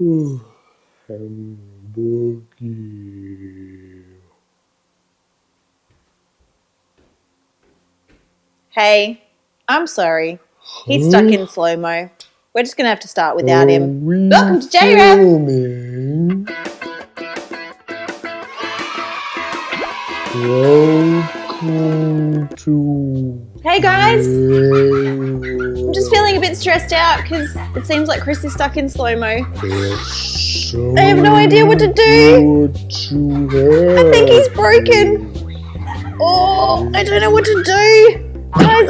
Hey, I'm sorry. He's stuck in slow-mo. We're just going to have to start without him. Welcome to JRev! Welcome to... Hey guys! I'm just feeling a bit stressed out because it seems like Chris is stuck in slow-mo. I have no idea what to do! I think he's broken! Oh, I don't know what to do! Guys,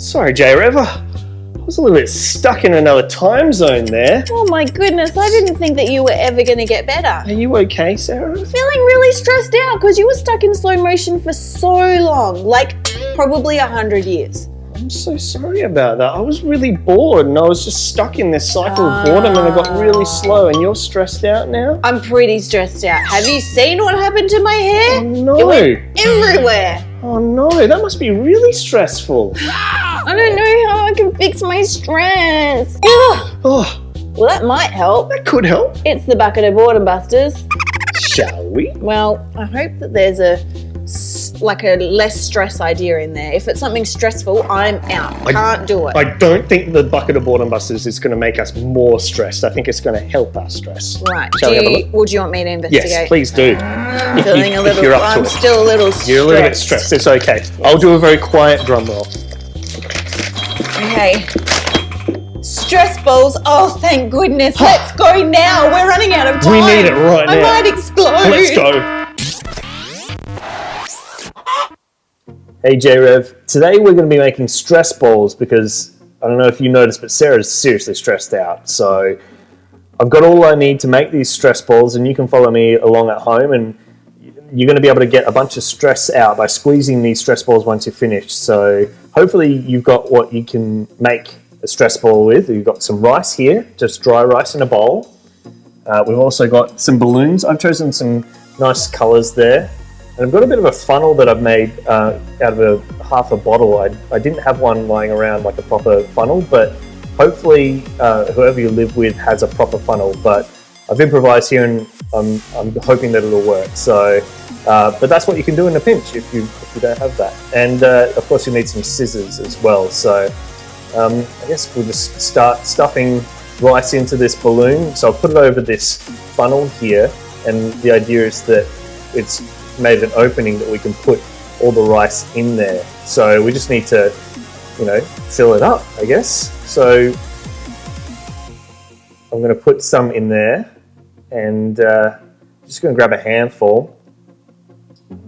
Sorry, JRev. I was a little bit stuck in another time zone there. oh my goodness, I didn't think that you were ever going to get better. Are you okay, Sarah? Feeling really stressed out because you were stuck in slow motion for so long, like probably 100 years. I'm so sorry about that. I was really bored and I was just stuck in this cycle of boredom and I got really slow, and you're stressed out now? I'm pretty stressed out. Have you seen what happened to my hair? Oh no. It went everywhere. Oh no, that must be really stressful. I don't know how I can fix my stress. Oh, Well, that might help. that could help. It's the bucket of boredom busters. Shall we? Well, I hope that there's a less stress idea in there. If it's something stressful, I'm out. Can't do it. I don't think the bucket of boredom busters is going to make us more stressed. I think it's going to help our stress. Right. Shall we have a look? Would you want me to investigate? Yes, please do. I'm feeling a little. I'm it. still a little stressed. You're a little bit stressed. It's okay. I'll do a very quiet drum roll. Okay. Stress balls. Oh, thank goodness. Let's go now. We're running out of time. We need it right now. I might explode. Let's go. Hey JRev, today we're going to be making stress balls because I don't know if you noticed, but Sarah's seriously stressed out. So I've got all I need to make these stress balls, and you can follow me along at home, and you're going to be able to get a bunch of stress out by squeezing these stress balls once you're finished. So hopefully you've got what you can make a stress ball with. You've got some rice here, just dry rice in a bowl. We've also got some balloons. I've chosen some nice colours there. And I've got a bit of a funnel that I've made out of half a bottle. I didn't have one lying around like a proper funnel, but hopefully whoever you live with has a proper funnel. But I've improvised here, and I'm hoping that it'll work. So, but that's what you can do in a pinch if you don't have that. And of course you need some scissors as well. So I guess we'll just start stuffing rice into this balloon. So I'll put it over this funnel here, and the idea is that it's made an opening that we can put all the rice in there. So we just need to, fill it up, I guess. So I'm going to put some in there, and just going to grab a handful,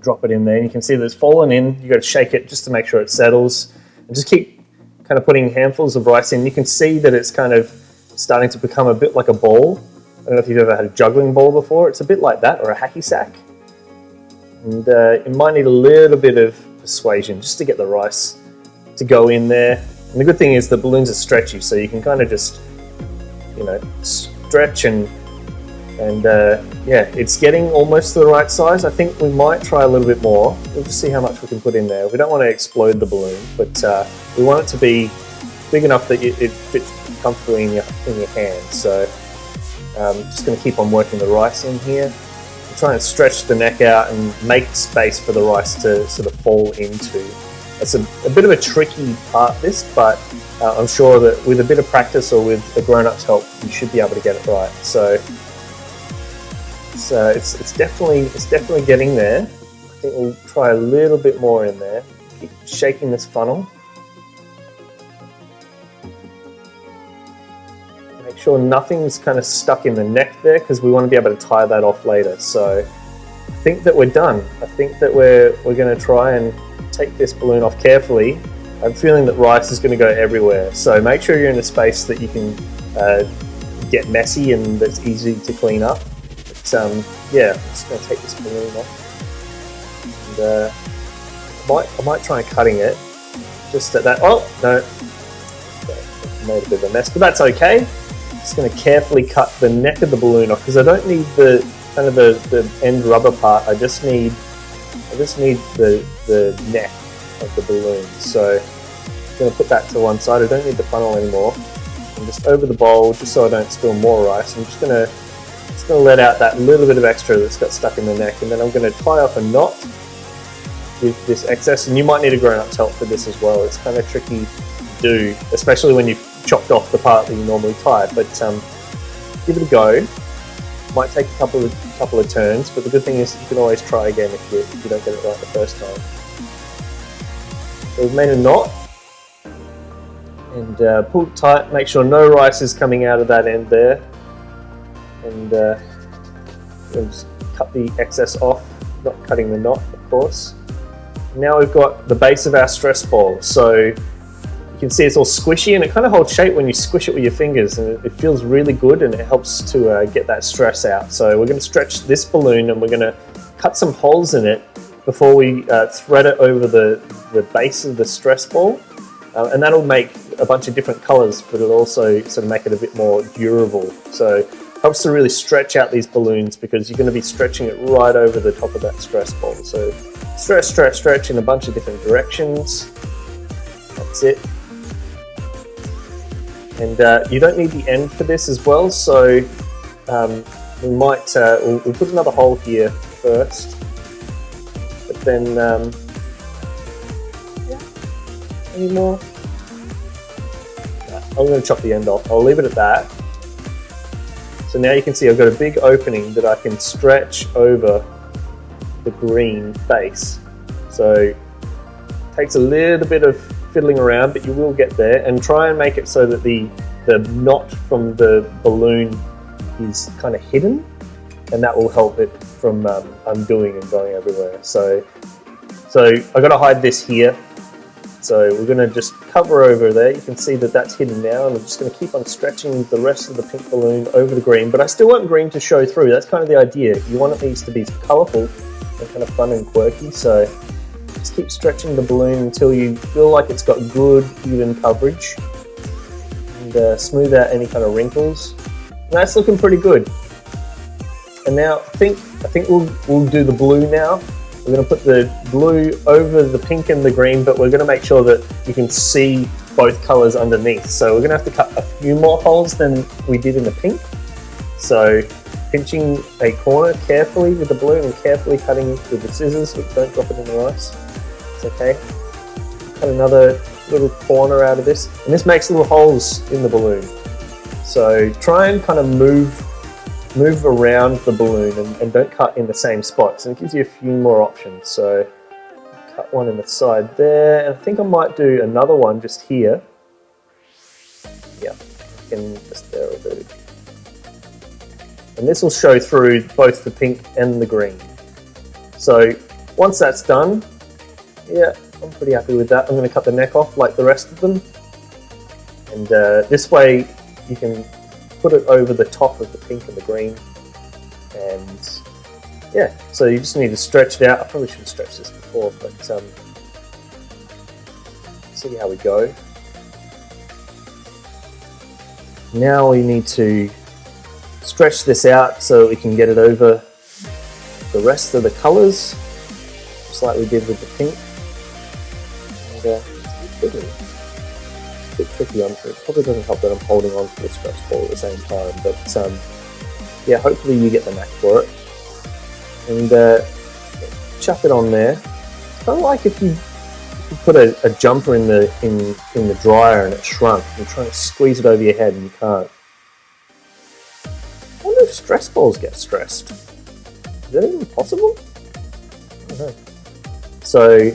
drop it in there, and you can see that it's fallen in. You got to shake it just to make sure it settles, and just keep kind of putting handfuls of rice in. You can see that it's kind of starting to become a bit like a ball. I don't know if you've ever had a juggling ball before. It's a bit like that, or a hacky sack. And it might need a little bit of persuasion just to get the rice to go in there. And the good thing is the balloons are stretchy, so you can kind of just, stretch and it's getting almost the right size. I think we might try a little bit more. We'll just see how much we can put in there. We don't want to explode the balloon, but we want it to be big enough that it fits comfortably in your hand. So just going to keep on working the rice in here. Try and stretch the neck out and make space for the rice to sort of fall into. It's a bit of a tricky part, this, but I'm sure that with a bit of practice or with a grown-up's help, you should be able to get it right. So it's definitely getting there. I think we'll try a little bit more in there. Keep shaking this funnel. Make sure nothing's kind of stuck in the neck there, because we want to be able to tie that off later. So I think that we're done. I think that we're going to try and take this balloon off carefully. I'm feeling that rice is going to go everywhere. So make sure you're in a space that you can get messy and that's easy to clean up. But I'm just going to take this balloon off. And I might try cutting it just at that. Oh, no. I made a bit of a mess, but that's okay. Just going to carefully cut the neck of the balloon off, because I don't need the end rubber part. I just need the neck of the balloon. So I'm going to put that to one side. I don't need the funnel anymore. I'm and just over the bowl, just so I don't spill more rice. I'm just gonna let out that little bit of extra that's got stuck in the neck, and then I'm gonna tie up a knot with this excess. And you might need a grown-up's help for this as well. It's kind of tricky to do, especially when you've chopped off the part that you normally tie. But give it a go. Might take a couple of turns, but the good thing is you can always try again if you don't get it right the first time. So we've made a knot, and pull it tight. Make sure no rice is coming out of that end there, and we'll just cut the excess off, not cutting the knot, of course. Now we've got the base of our stress ball. So you can see it's all squishy, and it kind of holds shape when you squish it with your fingers, and it feels really good, and it helps to get that stress out. So we're going to stretch this balloon, and we're going to cut some holes in it before we thread it over the base of the stress ball, and that'll make a bunch of different colors, but it'll also sort of make it a bit more durable. So it helps to really stretch out these balloons, because you're going to be stretching it right over the top of that stress ball. So stretch, stretch, stretch in a bunch of different directions. That's it. And you don't need the end for this as well, so we might we'll put another hole here first, but then any more? I'm going to chop the end off. I'll leave it at that. So now you can see I've got a big opening that I can stretch over the green base. So it takes a little bit of fiddling around, but you will get there, and try and make it so that the knot from the balloon is kind of hidden, and that will help it from undoing and going everywhere. So I got to hide this here. So we're going to just cover over there. You can see that that's hidden now, and I'm just going to keep on stretching the rest of the pink balloon over the green, but I still want green to show through. That's kind of the idea. You want these to be colourful and kind of fun and quirky, so just keep stretching the balloon until you feel like it's got good, even coverage, and smooth out any kind of wrinkles. And that's looking pretty good. And now I think we'll do the blue now. We're going to put the blue over the pink and the green, but we're going to make sure that you can see both colours underneath. So we're going to have to cut a few more holes than we did in the pink. So pinching a corner carefully with the balloon and carefully cutting with the scissors, but don't drop it in the rice. It's okay. Cut another little corner out of this, and this makes little holes in the balloon. So try and kind of move around the balloon, and don't cut in the same spots, and it gives you a few more options. So cut one in the side there, and I think I might do another one just here. Yeah, and just there will do. And this will show through both the pink and the green. So once that's done, yeah, I'm pretty happy with that. I'm going to cut the neck off like the rest of them, and this way you can put it over the top of the pink and the green. And yeah, so you just need to stretch it out. I probably should have stretched this before, but see how we go. Now we need to stretch this out so we can get it over the rest of the colours, just like we did with the pink. And it's a bit tricky. It probably doesn't help that I'm holding on to the stretch ball at the same time, but yeah, hopefully you get the knack for it. And chuck it on there. It's kind of like if you put a jumper in the dryer and it shrunk, you're trying to squeeze it over your head and you can't. I wonder if stress balls get stressed. Is that even possible? I don't know. So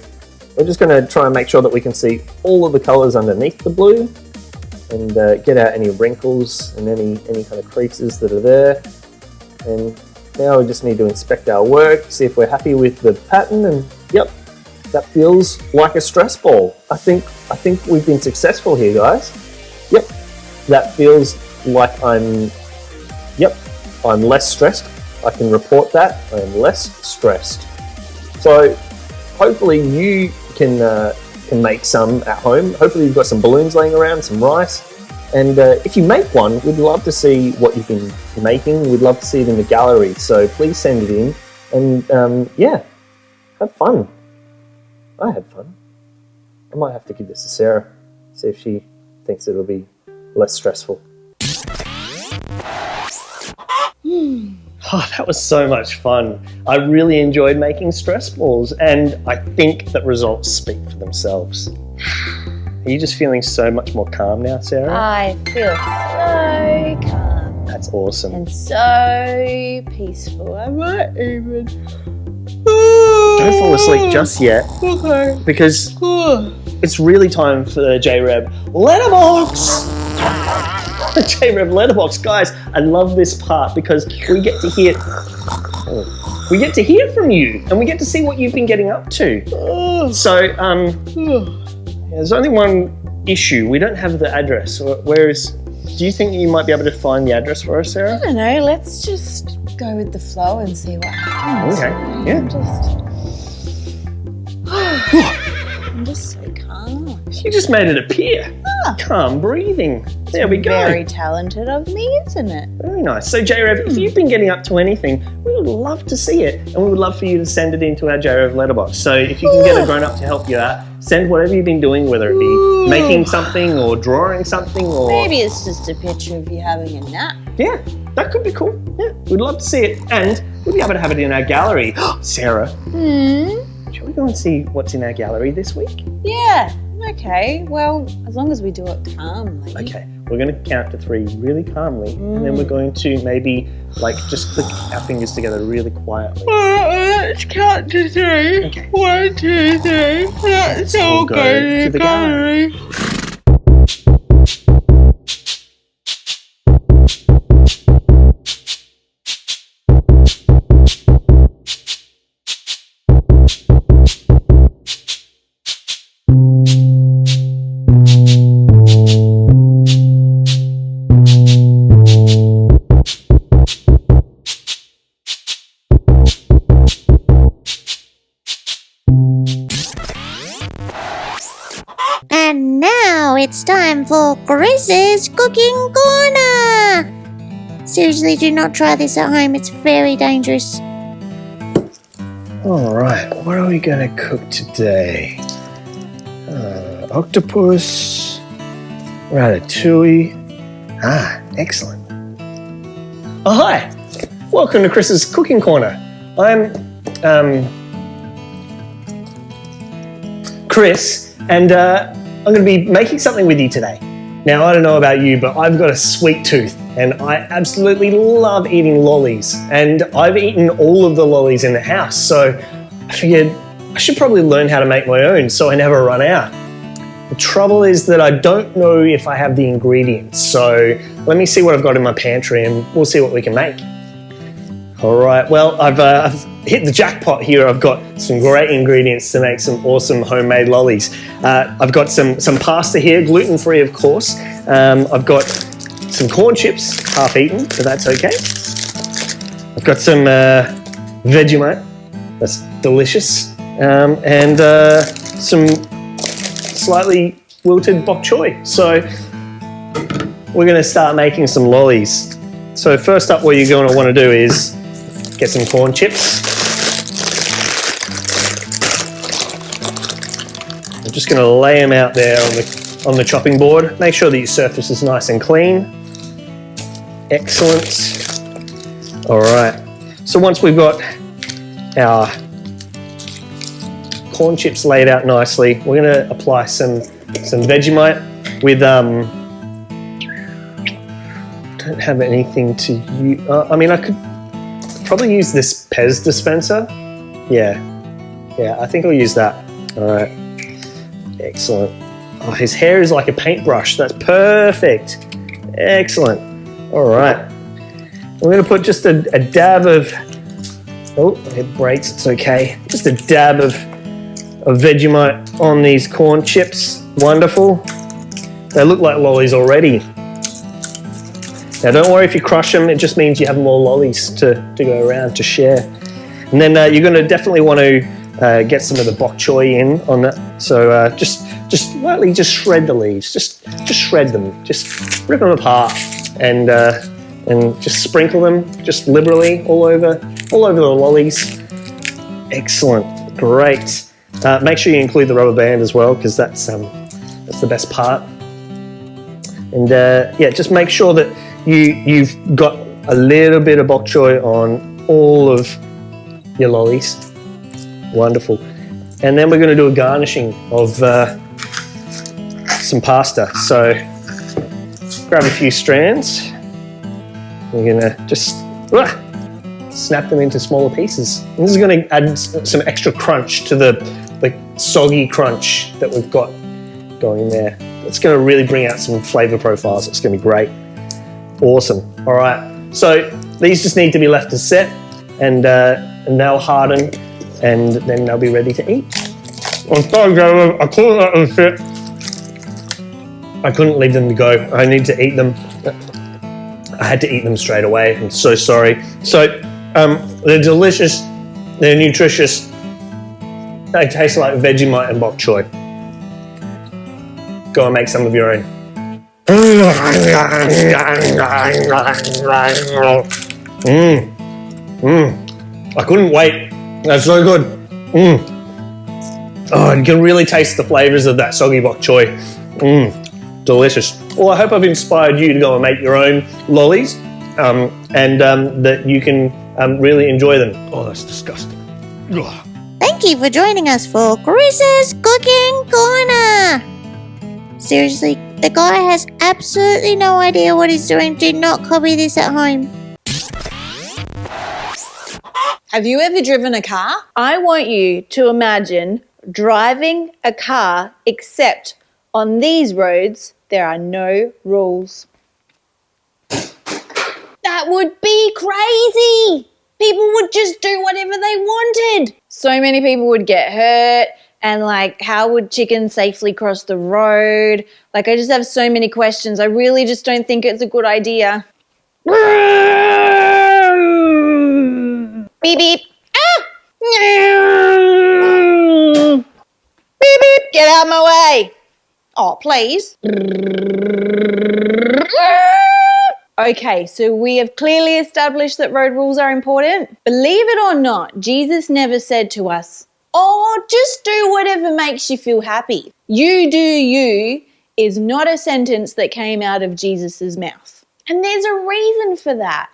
we're just going to try and make sure that we can see all of the colours underneath the blue, and get out any wrinkles and any kind of creases that are there. And now we just need to inspect our work, see if we're happy with the pattern, and yep, that feels like a stress ball. I think we've been successful here, guys. Yep, that feels like I'm less stressed. I can report that I'm less stressed. So hopefully you can make some at home. Hopefully you've got some balloons laying around, some rice, and if you make one, we'd love to see what you've been making. We'd love to see it in the gallery, so please send it in, and yeah, have fun. I had fun. I might have to give this to Sarah, see if she thinks it'll be less stressful. Oh, that was so much fun. I really enjoyed making stress balls, and I think that results speak for themselves. Are you just feeling so much more calm now, Sarah? I feel so calm. That's awesome. And so peaceful. I might even... Don't fall asleep just yet. Okay. Because it's really time for the JRev Letterbox. JRev Letterbox, guys. I love this part because we get to hear. We get to hear from you, and we get to see what you've been getting up to. So, there's only one issue. We don't have the address. Whereas, do you think you might be able to find the address for us, Sarah? I don't know. Let's just go with the flow and see what happens. Okay. Yeah. I'm just so calm. You just made it appear. Calm breathing. There we go. Very talented of me, isn't it? Very nice. So JRev, if you've been getting up to anything, we would love to see it, and we would love for you to send it into our JRev letterbox. So if you can get a grown-up to help you out, send whatever you've been doing, whether it be making something or drawing something, or maybe it's just a picture of you having a nap. Yeah, that could be cool. Yeah, we'd love to see it, and we'll be able to have it in our gallery. Sarah, shall we go and see what's in our gallery this week? Yeah. Okay, well, as long as we do it calmly. Okay, we're going to count to 3 really calmly, and then we're going to maybe, just click our fingers together really quietly. Let's count to 3. Okay. 1, 2, 3. Let's all go go to to the the gallery. And now it's time for Chris's Cooking Corner! Seriously, do not try this at home, it's very dangerous. Alright, what are we going to cook today? Octopus, ratatouille. Excellent. Oh, hi! Welcome to Chris's Cooking Corner. I'm, Chris, and I'm going to be making something with you today. Now, I don't know about you, but I've got a sweet tooth, and I absolutely love eating lollies. And I've eaten all of the lollies in the house, so I figured I should probably learn how to make my own so I never run out. The trouble is that I don't know if I have the ingredients, so let me see what I've got in my pantry and we'll see what we can make. Alright, well, I've hit the jackpot here. I've got some great ingredients to make some awesome homemade lollies. I've got some pasta here, gluten-free of course. I've got some corn chips, half-eaten, but that's okay. I've got some Vegemite, that's delicious, and some slightly wilted bok choy. So we're going to start making some lollies. So first up, what you're going to want to do is get some corn chips. I'm just going to lay them out there on the chopping board. Make sure that your surface is nice and clean. Excellent. All right. So once we've got our corn chips laid out nicely, we're going to apply some Vegemite with don't have anything to use. I mean, I could probably use this Pez dispenser. Yeah, I think I'll use that. All right, excellent. Oh, his hair is like a paintbrush. That's perfect. Excellent. All right, we're going to put just a dab of. Oh, it breaks. It's okay. Just a dab of Vegemite on these corn chips. Wonderful. They look like lollies already. Now don't worry if you crush them, it just means you have more lollies to go around to share. And then you're going to definitely want to get some of the bok choy in on that. So just lightly just shred the leaves, just shred them, just rip them apart and just sprinkle them just liberally all over the lollies. Excellent, great. Make sure you include the rubber band as well because that's the best part. And yeah, just make sure that you've got a little bit of bok choy on all of your lollies. Wonderful. And then we're going to do a garnishing of some pasta. So grab a few strands. We're going to just snap them into smaller pieces. And this is going to add some extra crunch to the soggy crunch that we've got going there. It's going to really bring out some flavor profiles. It's going to be great. Awesome. All right. So these just need to be left to set, and they'll harden, and then they'll be ready to eat. I'm sorry, JRev, I couldn't let them sit. I couldn't leave them to go. I need to eat them. I had to eat them straight away. I'm so sorry. So they're delicious. They're nutritious. They taste like Vegemite and bok choy. Go and make some of your own. I couldn't wait. That's so good. Oh, you can really taste the flavors of that soggy bok choy. Delicious. Well, I hope I've inspired you to go and make your own lollies, and that you can really enjoy them. Oh, that's disgusting. Ugh. Thank you for joining us for Chris's Cooking Corner. Seriously, the guy has absolutely no idea what he's doing. Do not copy this at home. Have you ever driven a car? I want you to imagine driving a car, except on these roads, there are no rules. That would be crazy. People would just do whatever they wanted. So many people would get hurt. And how would chickens safely cross the road? I just have so many questions. I really just don't think it's a good idea. Beep, beep. Ah! Beep, beep. Get out of my way. Oh, please. Okay, so we have clearly established that road rules are important. Believe it or not, Jesus never said to us, "Oh, just do whatever makes you feel happy." "You do you" is not a sentence that came out of Jesus' mouth. And there's a reason for that.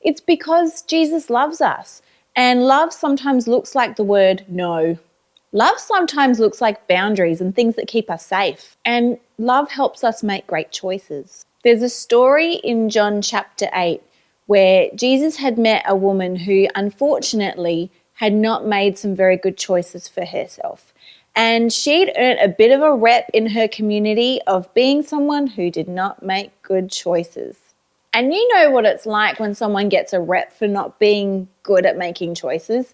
It's because Jesus loves us. And love sometimes looks like the word no. Love sometimes looks like boundaries and things that keep us safe. And love helps us make great choices. There's a story in John chapter 8 where Jesus had met a woman who unfortunately had not made some very good choices for herself. And she'd earned a bit of a rep in her community of being someone who did not make good choices. And you know what it's like when someone gets a rep for not being good at making choices.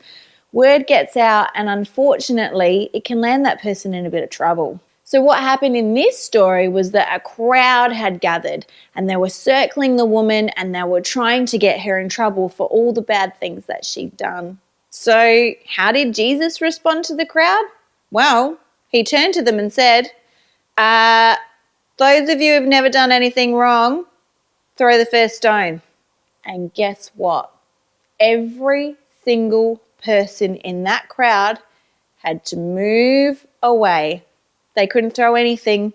Word gets out, and unfortunately, it can land that person in a bit of trouble. So what happened in this story was that a crowd had gathered, and they were circling the woman, and they were trying to get her in trouble for all the bad things that she'd done. So how did Jesus respond to the crowd? Well, he turned to them and said, those of you who've never done anything wrong, throw the first stone. And guess what? Every single person in that crowd had to move away. They couldn't throw anything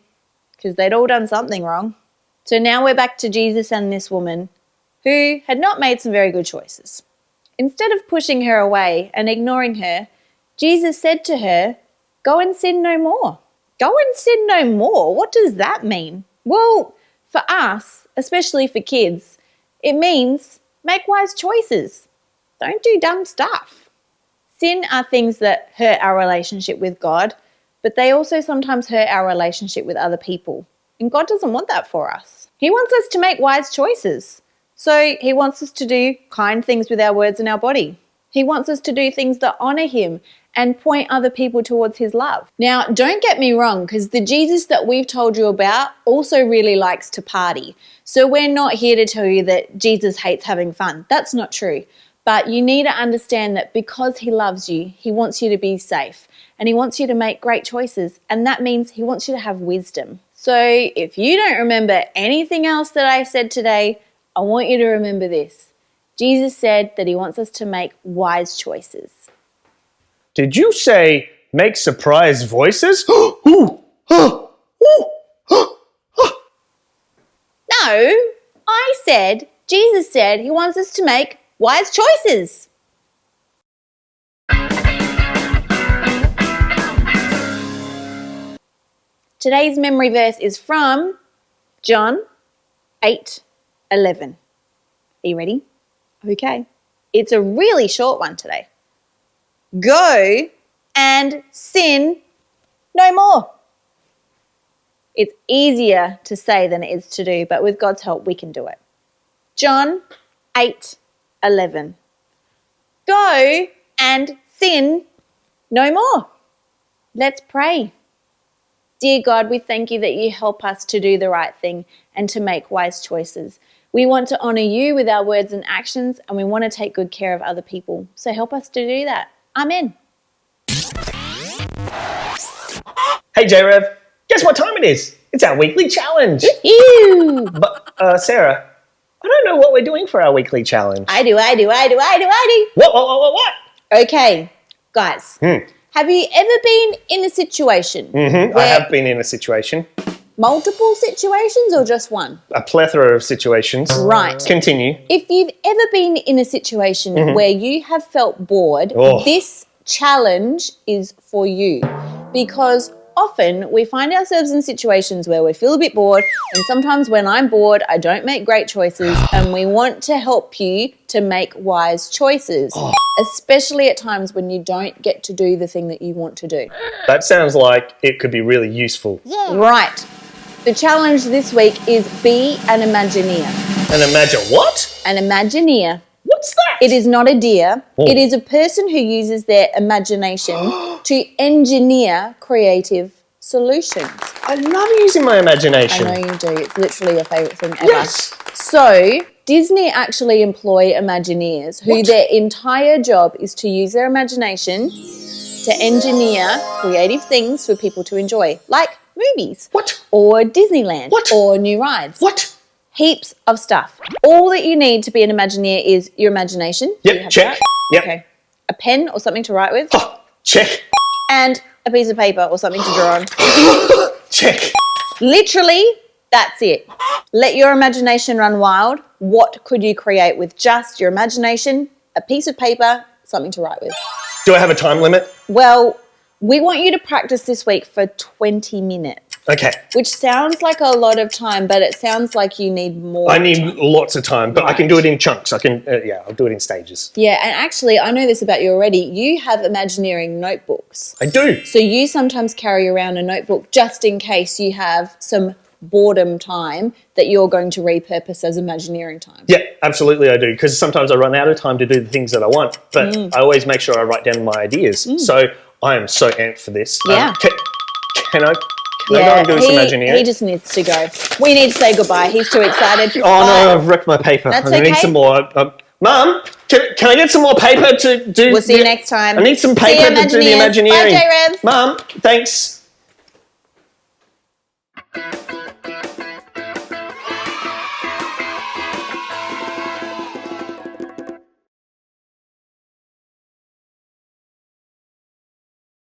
because they'd all done something wrong. So now we're back to Jesus and this woman who had not made some very good choices. Instead of pushing her away and ignoring her, Jesus said to her, "Go and sin no more." Go and sin no more? What does that mean? Well, for us, especially for kids, it means make wise choices. Don't do dumb stuff. Sin are things that hurt our relationship with God, but they also sometimes hurt our relationship with other people. And God doesn't want that for us. He wants us to make wise choices. So he wants us to do kind things with our words and our body. He wants us to do things that honour him and point other people towards his love. Now, don't get me wrong, because the Jesus that we've told you about also really likes to party. So we're not here to tell you that Jesus hates having fun. That's not true. But you need to understand that because he loves you, he wants you to be safe and he wants you to make great choices. And that means he wants you to have wisdom. So if you don't remember anything else that I said today, I want you to remember this. Jesus said that he wants us to make wise choices. Did you say make surprise voices? Jesus said he wants us to make wise choices. Today's memory verse is from John 8:11. Are you ready? Okay. It's a really short one today. Go and sin no more. It's easier to say than it is to do, but with God's help, we can do it. John 8:11. Go and sin no more. Let's pray. Dear God, we thank you that you help us to do the right thing and to make wise choices. We want to honour you with our words and actions, and we want to take good care of other people. So help us to do that. Amen. Hey JRev, guess what time it is? It's our weekly challenge. Ew. But Sarah, I don't know what we're doing for our weekly challenge. I do. What? Okay, guys. Have you ever been in a situation I have been in a situation. Multiple situations or just one? A plethora of situations. Right. Continue. If you've ever been in a situation where you have felt bored, this challenge is for you, because often we find ourselves in situations where we feel a bit bored, and sometimes when I'm bored, I don't make great choices, and we want to help you to make wise choices, especially at times when you don't get to do the thing that you want to do. That sounds like it could be really useful. Yeah. Right. The challenge this week is be an Imagineer. And imagine what? An Imagineer. What's that? It is not a deer. It is a person who uses their imagination to engineer creative solutions. I love using my I imagination. know you do. It's literally your favourite thing ever. Yes. So, Disney actually employ Imagineers who their entire job is to use their imagination to engineer creative things for people to enjoy, like movies. What? Or Disneyland. What? Or new rides. What? Heaps of stuff. All that you need to be an Imagineer is your imagination. Do you Yep, have check. that? Yep. Okay. A pen or something to write with. Check. And a piece of paper or something to draw on. Check. Literally, that's it. Let your imagination run wild. What could you create with just your imagination, a piece of paper, something to write with? Do I have a time limit? Well, we want you to practice this week for 20 minutes. Okay. Which sounds like a lot of time, but it sounds like you need more. I need lots of time, but I can do it in chunks. I'll do it in stages. Yeah, and actually, I know this about you already. You have Imagineering notebooks. I do. So you sometimes carry around a notebook just in case you have some boredom time that you're going to repurpose as Imagineering time. Yeah, absolutely I do, because sometimes I run out of time to do the things that I want, but I always make sure I write down my ideas. So I am so amped for this. Yeah. Can I go and do some Imagineering? He just needs to go. We need to say goodbye. He's too excited. Oh no, I've wrecked my paper. That's I need okay. some more. Mum, can I get some more paper to do? We'll see you next time. I need some See you, paper to do the Imagineers. Imagineering. Bye, JRev. Mum, thanks.